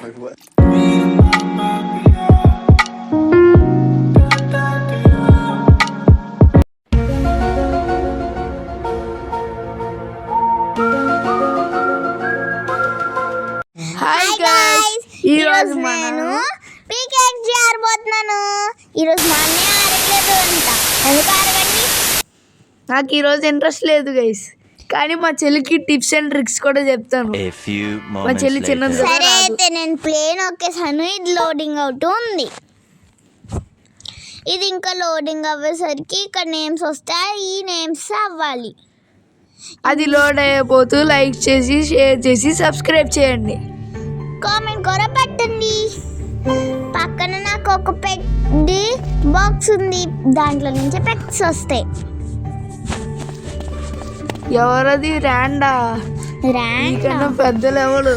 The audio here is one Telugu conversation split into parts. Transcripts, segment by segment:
హాయ్ గైస్, ఈరోజు నేను పీకేక్ చేయబోతున్నాను. ఈరోజు మా అన్నయ్య ఆరట్లేదు అంట. ఎందుకు ఆరగండి? నాకు ఈరోజు ఇంట్రెస్ట్ లేదు గైస్, కానీ మా చెల్లికి టిప్స్ అండ్ ట్రిక్స్ కూడా చెప్తాను. మా చెల్లి చిన్నది. సరే అయితే నేను ప్లేన్ ఒకేసాను. ఇది లోడింగ్ అవుతూ ఉంది. ఇది ఇంకా లోడింగ్ అవ్వేసరికి ఇక్కడ నేమ్స్ వస్తాయి. ఈ నేమ్స్ అవ్వాలి. అది లోడ్ అయిపోతూ లైక్ చేసి, షేర్ చేసి, సబ్స్క్రైబ్ చేయండి, కామెంట్ కూడా పెట్టండి. పక్కన నాకు ఒక పెట్టి బాక్స్ ఉంది, దాంట్లో నుంచి పెట్స్ వస్తాయి. ఎవరది? ర్యాండా? కన్నా పెద్ద లెవెల్.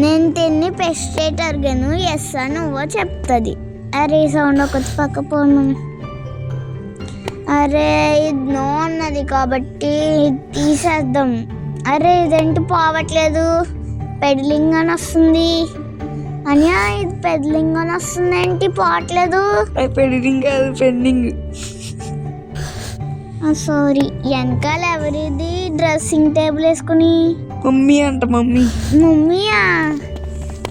నేను తిని పెస్ట్ అడిగాను. ఎస్ నువ్వో చెప్తుంది. అరే సౌండ్ ఒక పక్క పోను. అరే ఇది నో అన్నది కాబట్టి తీసేద్దాం. అరే ఇదేంటి పోవట్లేదు, పెడలింగ్ అని వస్తుంది. అనియా ఇది పెడలింగ్ అని వస్తుంది, ఏంటి పోవట్లేదు? పెండింగ్ కాదు, పెండింగ్. సారీ. వెనకాల ఎవరిది డ్రెస్సింగ్ టేబుల్ వేసుకుని? మమ్మీ అంట. మమ్మీయా?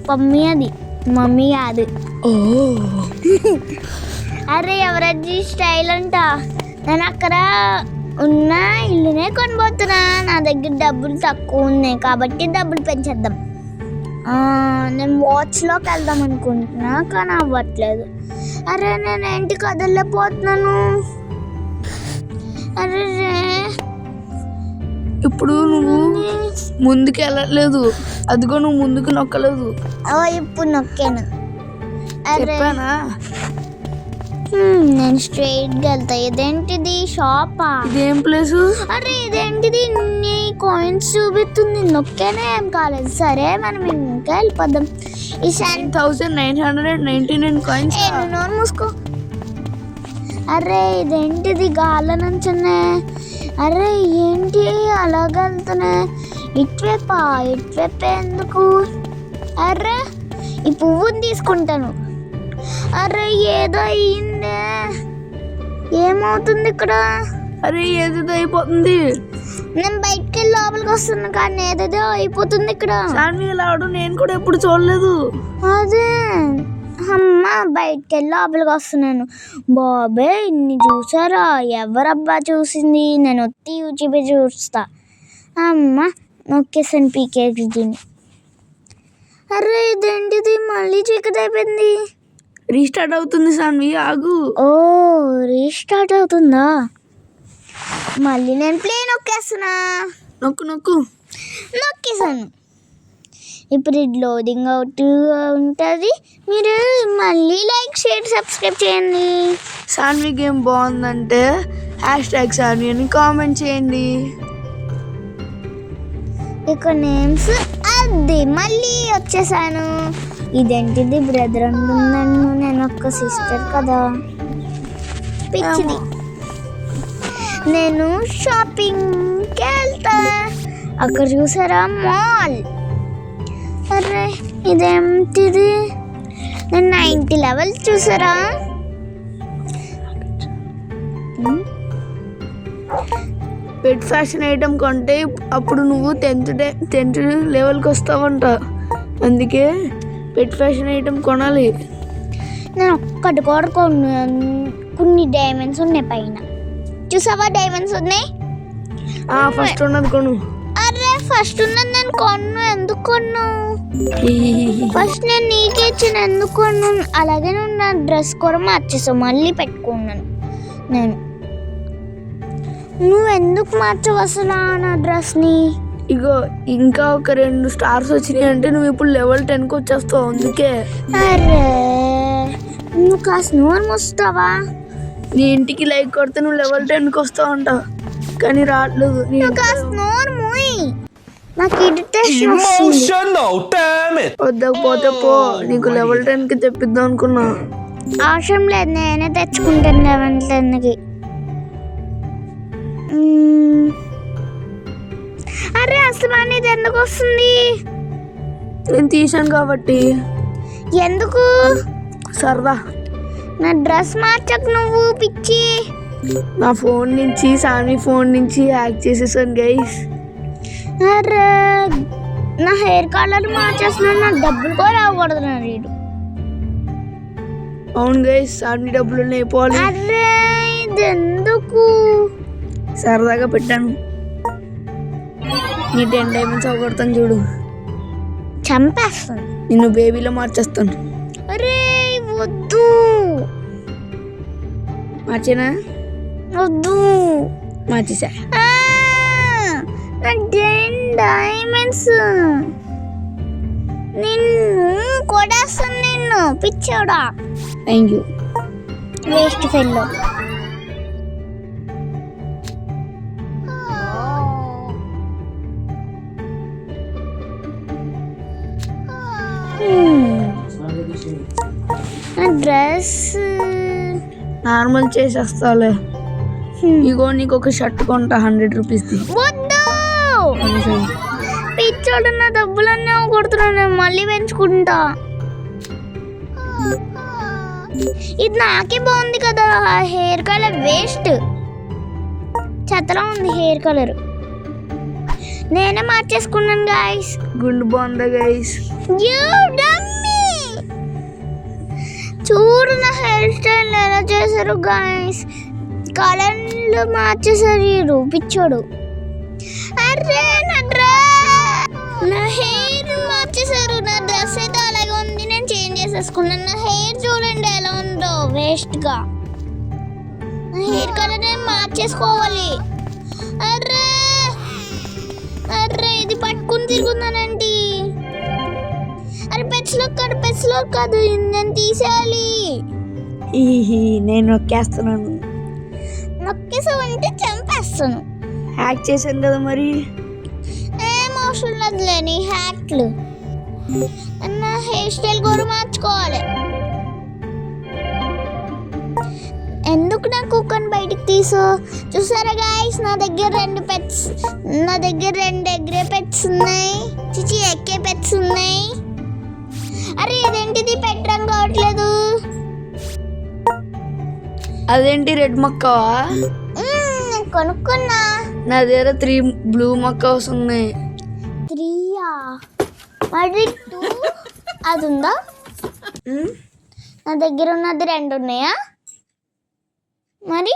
మమ్మీ అది మమ్మీ కాదు. ఓ అరే ఎవరది స్టైల్ అంట. నేను అక్కడ ఉన్న ఇల్లునే కొనబోతున్నా. నా దగ్గర డబ్బులు తక్కువ ఉన్నాయి కాబట్టి డబ్బులు పెంచేద్దాం. నేను వాచ్లోకి వెళ్దాం అనుకుంటున్నా, కానీ అవ్వట్లేదు. అరే నేను ఏంటి కదలలేకపోతున్నాను. అరే ఇప్పుడు నువ్వు ముందుకు వెళ్ళట్లేదు. అదిగో నువ్వు ముందుకు నొక్కలేదు. ఇప్పుడు నొక్కాను. చెప్పానా? నేను స్ట్రైట్గా వెళ్తా. ఇదేంటిది? షాపా? ఇదేం ప్లేసు? అరే ఇదేంటిది? నీ కాయిన్స్ చూపిస్తుంది. నొక్కేనే ఏం కాలేదు. సరే మనం ఇంకా వెళ్ళిపోద్దాం. ఈ 9,999 కాయిన్స్. నోరు మూసుకో. అరే ఇదేంటిది? గాల నుంచున్నా. అరే ఏంటి అలాగ వెళ్తున్నాయి? ఇటువైపా? ఇటువైపే ఎందుకు? అరే ఈ పువ్వుని తీసుకుంటాను. అరే ఏదో అయ్యిందే. ఏమవుతుంది ఇక్కడ? అరే ఏదేదో అయిపోతుంది. నేను బయటకి వెళ్ళి లోపలికి వస్తున్నా, కానీ ఏదేదో అయిపోతుంది ఇక్కడ. రావడం నేను కూడా ఎప్పుడు చూడలేదు. అదే అమ్మ బయటకి వెళ్ళి లోపలికి వస్తున్నాను. బాబే ఇన్ని చూసారా? ఎవరబ్బా చూసింది? నేను వచ్చి యూట్యూబే చూస్తా. అమ్మ నొక్కేసాను పీకేక్ దీన్ని. అరే ఇదేంటిది? మళ్ళీ చీకటి అయిపోయింది. రీస్టార్ట్ అవుతుంది సాన్వి, ఆగు. ఓ రీస్టార్ట్ అవుతుందా? మళ్ళీ నేను ప్లే నొక్కేస్తున్నా. నొక్కేసాను. ఇప్పుడు ఇది లోడింగ్ అవుతూ ఉంటుంది. మీరు మళ్ళీ లైక్ షేర్ సబ్స్క్రైబ్ చేయండి. సాన్వి గేమ్ బాగుందంటే #సాన్వి అని కామెంట్ చేయండి. ఇక నేమ్స్ అది మళ్ళీ వచ్చేసాను. ఇదేంటిది? బ్రదర్ అంటున్నాను. నేను ఒక్క సిస్టర్ కదా, పిచ్చిది. నేను షాపింగ్కి వెళ్తా. అక్కడ చూసారా మాల్? అరే ఇదేంటిది? నేను 90 లెవెల్ చూసారా? పెట్ ఫ్యాషన్ ఐటమ్ కొంటే అప్పుడు నువ్వు 10th లెవెల్కి వస్తావంట. అందుకే పెట్ ఫ్యాషన్ ఐటమ్ కొనాలి. నేను ఒక్కటి కూడా కొన్ని డైమండ్స్ ఉన్నాయి పైన. చూసావా డైమండ్స్ ఉన్నాయి? ఫస్ట్ ఉన్నది కొను. అరే ఫస్ట్ ఉన్నది నేను కొన్ను. ఎందుకు కొన్ను? ఫస్ట్ నేను నీకే ఇచ్చిన. ఎందుకు కొన్ను? అలాగే నువ్వు నా డ్రెస్ కూడా మార్చేసావు. మళ్ళీ పెట్టుకున్నాను నేను. నువ్వు ఎందుకు మార్చవు అసలు నా డ్రెస్ని? ఇగో ఇంకా ఒక 2 స్టార్స్ వచ్చినాయి అంటే నువ్వు ఇప్పుడు లెవెల్ 10కి వచ్చేస్తావు. అందుకే. అరే నువ్వు కాస్త నోరు మూస్తావా? నీ ఇంటికి లైక్ కొడితే నువ్వు లెవెల్ 10కి వస్తావంట, కానీ రావట్లేదు. నువ్వు కాస్త నోరు మూయి. నాకు ఇరిటేషన్ వస్తుంది. వద్దకపోతే పో. నీకు లెవెల్ 10కి తెప్పిద్దాం అనుకున్నా. అవసరం లేదు, నేనే తెచ్చుకుంటాను లెవెల్ 10కి. అరే అసలు అనేది ఎందుకు వస్తుంది? నేను తీసాను కాబట్టి. ఎందుకు? సరదా. నా డ్రెస్ మార్చకు నువ్వు పిచ్చి. నా ఫోన్ నుంచి సామి ఫోన్ నుంచి హ్యాక్ చేసేసాను గైస్. అరే నా హెయిర్ కలర్ మార్చేస్తున్నాను, నా డబ్బులు కూడా రాకూడదు వీడు. అవును గైస్, సామి డబ్బులు అయిపోవాలి. అరే ఇది ఎందుకు? సరదాగా పెట్టాను. నీ 10 డైమండ్స్ అవగొడతాను చూడు. చంపేస్తాను నిన్ను బేబీలో మార్చేస్తాను. అరే వద్దు. మార్చేనా? వద్దు. మార్చేసా. నా 10 డైమండ్స్ నిన్ను కొడేస్తాను, నిన్ను పిచ్చోడా. Thank you. Waste fellow. నా డ్రెస్ నార్మల్ చేసేస్తాలే. ఇగో నీకు ఒక షర్ట్ కొంటా 100 రూపీస్ది. వద్దు పిచ్చోడు, నా డబ్బులన్నీ కొడుతున్నాను, నేను మళ్ళీ పెంచుకుంటా. ఇది నాకే బాగుంది కదా, హెయిర్ కలర్ వేస్ట్, చెత్తలా ఉంది హెయిర్ కలర్. నేనే మార్చేసుకున్నాను గాయస్. గుండు బాగుందా గైస్? చూడు నా హెయిర్ స్టైల్ ఎలా చేశారు గాయస్, కలర్లు మార్చేసారు పిచ్చోడు. అరే నా హెయిర్ మార్చేసారు, నా డ్రెస్ అయితే అలాగే ఉంది, నేను చేంజ్ చేసేసుకున్నాను. నా హెయిర్ చూడండి ఎలా ఉందో వేస్ట్గా. నా హెయిర్ కలర్ నేను మార్చేసుకోవాలి. అరే అరే ఇది పట్టుకుని తిరుగుతున్నానండి. అరే పెచ్చులో కాదు, నేను తీసేయాలి. నేను నొక్కేస్తున్నాను. నొక్కేసావంటే చంపేస్తాను. హ్యాక్ చేశాను కదా మరి. ఏం అవసరం లేదులే నీ హ్యాక్లు. నా హెయిర్ స్టైల్ కూడా మార్చుకోవాలి. ఎందుకు నా కుక్కని బయటికి తీసు? చూసారా గాయస్, నా దగ్గర 2 ఎగ్రే పెట్స్ ఉన్నాయి, చిచి ఎక్కే పెట్స్ ఉన్నాయి. అరే ఇదేంటిది పెట్ రంగు కావట్లేదు? అదేంటి రెడ్ మక్కవా? కొనుక్కున్నా. నా దగ్గర 3 బ్లూ మక్కవస్ ఉన్నాయి. 3 మరి 2 అది ఉందా? నా దగ్గర ఉన్నది 2 ఉన్నాయా మరి?